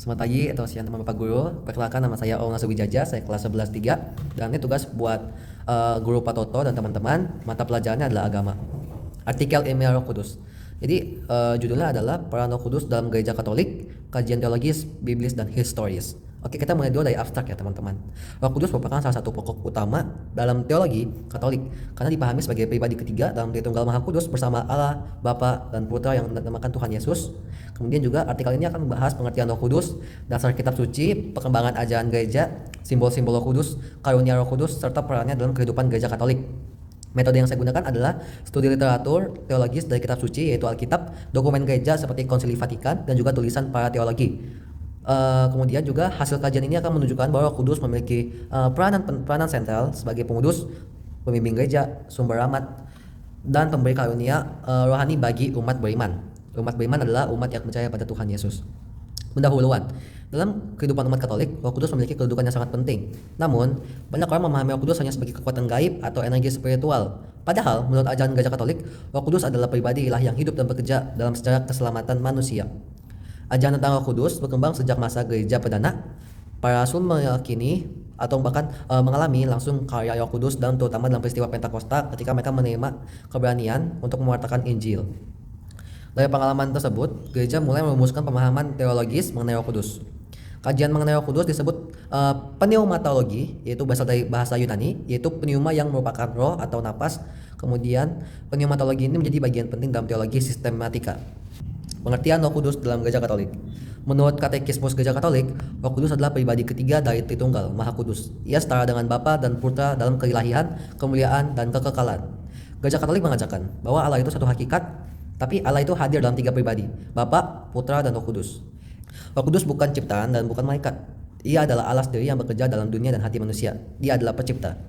Selamat pagi atau siang teman Bapak Guru. Perkenalkan, nama saya Olga Subijaja, saya kelas 11 3 dan ini tugas buat Guru Pak Toto dan teman-teman. Mata pelajarannya adalah agama. Artikel Email Roh Kudus. Jadi judulnya adalah Peran Roh Kudus dalam Gereja Katolik, Kajian Teologis, Biblis dan Historis. Oke, kita mulai dulu dari abstrak ya teman-teman. Roh Kudus merupakan salah satu pokok utama dalam teologi Katolik karena dipahami sebagai pribadi ketiga dalam Tritunggal Maha Kudus bersama Allah, Bapa dan Putra yang dinamakan Tuhan Yesus. Kemudian juga artikel ini akan membahas pengertian Roh Kudus, dasar kitab suci, perkembangan ajaran gereja, simbol-simbol Roh Kudus, karunia Roh Kudus serta perannya dalam kehidupan gereja Katolik. Metode yang saya gunakan adalah studi literatur teologis dari kitab suci, yaitu Alkitab, dokumen gereja seperti Konsili Vatikan, dan juga tulisan para teologi. Kemudian juga hasil kajian ini akan menunjukkan bahwa Roh Kudus memiliki peranan sentral sebagai pengudus, pembimbing gereja, sumber rahmat, dan pemberi karunia rohani bagi umat beriman. Umat beriman adalah umat yang percaya pada Tuhan Yesus. Pendahuluan. Dalam kehidupan umat Katolik, Roh Kudus memiliki kedudukan yang sangat penting. Namun, banyak orang memahami Roh Kudus hanya sebagai kekuatan gaib atau energi spiritual. Padahal, menurut ajaran gereja Katolik, Roh Kudus adalah pribadi ilahi yang hidup dan bekerja dalam sejarah keselamatan manusia. Ajaran tentang Roh Kudus berkembang sejak masa gereja perdana. Para rasul meyakini atau bahkan mengalami langsung karya Roh Kudus, dan terutama dalam peristiwa Pentakosta ketika mereka menerima keberanian untuk mewartakan Injil. Dari pengalaman tersebut, gereja mulai merumuskan pemahaman teologis mengenai Roh Kudus. Kajian mengenai Roh Kudus disebut pneumatologi, yaitu berasal dari bahasa Yunani, yaitu pneuma yang merupakan roh atau napas. Kemudian pneumatologi ini menjadi bagian penting dalam teologi sistematika. Pengertian Roh Kudus dalam Gereja Katolik. Menurut Katekismus Gereja Katolik, Roh Kudus adalah pribadi ketiga dari Tritunggal Maha Kudus. Ia setara dengan Bapa dan Putra dalam keilahian, kemuliaan, dan kekekalan. Gereja Katolik mengajarkan bahwa Allah itu satu hakikat, tapi Allah itu hadir dalam tiga pribadi, Bapa, Putra, dan Roh Kudus. Roh Kudus bukan ciptaan dan bukan malaikat. Ia adalah Allah sendiri yang bekerja dalam dunia dan hati manusia. Dia adalah pencipta.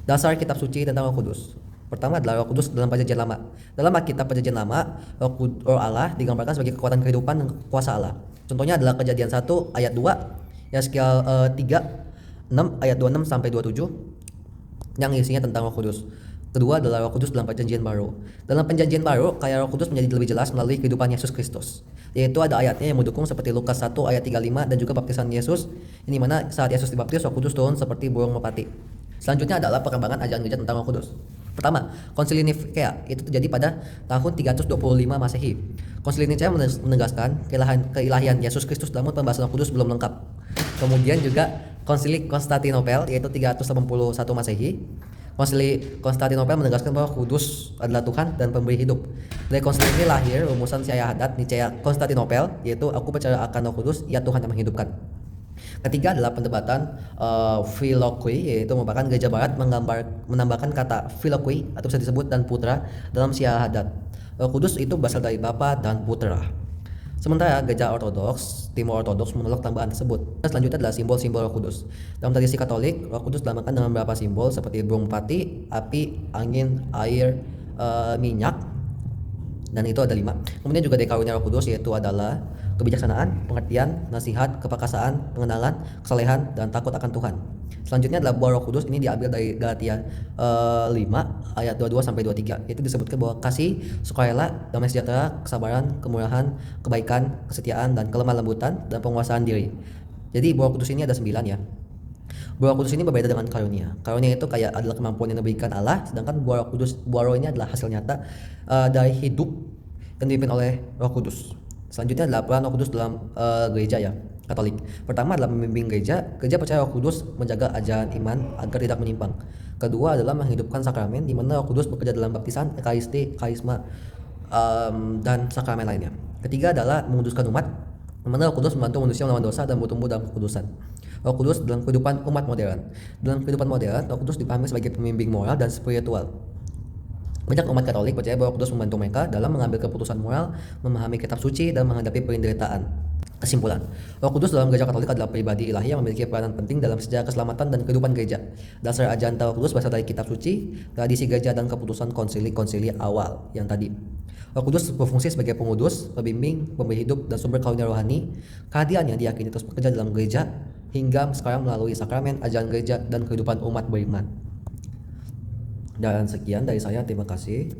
Dasar kitab suci tentang Roh Kudus. Pertama adalah Roh Kudus dalam Perjanjian Lama. Dalam Alkitab Perjanjian Lama, Roh Allah digambarkan sebagai kekuatan kehidupan dan kuasa Allah. Contohnya adalah Kejadian 1 ayat 2, Yeskiel 3 6 ayat 26 sampai 27 yang isinya tentang Roh Kudus. Kedua adalah Roh Kudus dalam Perjanjian Baru. Dalam Perjanjian Baru, karya Roh Kudus menjadi lebih jelas melalui kehidupan Yesus Kristus. Yaitu ada ayatnya yang mendukung seperti Lukas 1 ayat 35 dan juga baptisan Yesus, ini mana saat Yesus dibaptis Roh Kudus turun seperti burung merpati. Selanjutnya adalah perkembangan ajaran gereja tentang Roh Kudus. Pertama, Konsili Nikea itu terjadi pada tahun 325 Masehi. Konsili Nikea menegaskan keilahian Yesus Kristus, namun pembahasan Roh Kudus belum lengkap. Kemudian juga Konsili Konstantinopel yaitu 381 Masehi. Konsili Konstantinopel menegaskan bahwa Kudus adalah Tuhan dan pemberi hidup. Dari konsili ini lahir rumusan syahadat Nicea Konstantinopel, yaitu aku percaya akan Roh Kudus, ia Tuhan yang menghidupkan. Ketiga adalah perdebatan Filokui, yaitu merupakan gereja barat menambahkan kata Filokui atau bisa disebut dan Putra dalam syahadat. Roh Kudus itu berasal dari Bapa dan Putra. Sementara gereja Ortodoks, Timur Ortodoks menolak tambahan tersebut. Selanjutnya adalah simbol-simbol Roh Kudus. Dalam tradisi Katolik, Roh Kudus dilambangkan dengan beberapa simbol seperti burung merpati, api, angin, air, minyak, dan itu ada 5. Kemudian juga dari karunia Roh Kudus, yaitu adalah kebijaksanaan, pengertian, nasihat, kepekasaan, pengenalan, kesalehan, dan takut akan Tuhan. Selanjutnya adalah buah Roh Kudus. Ini diambil dari Galatia 5 ayat 22 sampai 23. Itu disebutkan bahwa kasih, sukarela, damai sejahtera, kesabaran, kemurahan, kebaikan, kesetiaan, dan kelemah lembutan, dan penguasaan diri. Jadi buah Roh Kudus ini ada 9 ya. Buah Roh Kudus ini berbeda dengan karunia. Karunia itu kayak adalah kemampuan yang diberikan Allah, sedangkan buah Roh Kudus, buah Roh ini adalah hasil nyata dari hidup yang dipimpin oleh Roh Kudus. Selanjutnya adalah peran Roh Kudus dalam gereja ya, Katolik. Pertama adalah membimbing gereja. Gereja percaya Roh Kudus menjaga ajaran iman agar tidak menyimpang. Kedua adalah menghidupkan sakramen, di mana Roh Kudus bekerja dalam baptisan, ekaristi, karisma, dan sakramen lainnya. Ketiga adalah menguduskan umat, di mana Roh Kudus membantu manusia melawan dosa dan bertumbuh dalam kekudusan. Roh Kudus dalam kehidupan umat modern. Dalam kehidupan modern, Roh Kudus dipahami sebagai pembimbing moral dan spiritual. Banyak umat Katolik percaya bahwa Roh Kudus membantu mereka dalam mengambil keputusan moral, memahami kitab suci, dan menghadapi penderitaan. Kesimpulan, Roh Kudus dalam gereja Katolik adalah pribadi ilahi yang memiliki peranan penting dalam sejarah keselamatan dan kehidupan gereja. Dasar ajaran Roh Kudus berasal dari kitab suci, tradisi gereja, dan keputusan konsili-konsili awal yang tadi. Roh Kudus berfungsi sebagai pengudus, pembimbing, pemberi hidup, dan sumber karunia rohani. Kehadirannya diyakini terus bekerja dalam gereja hingga sekarang melalui sakramen, ajaran gereja, dan kehidupan umat beriman. Dan sekian dari saya, terima kasih.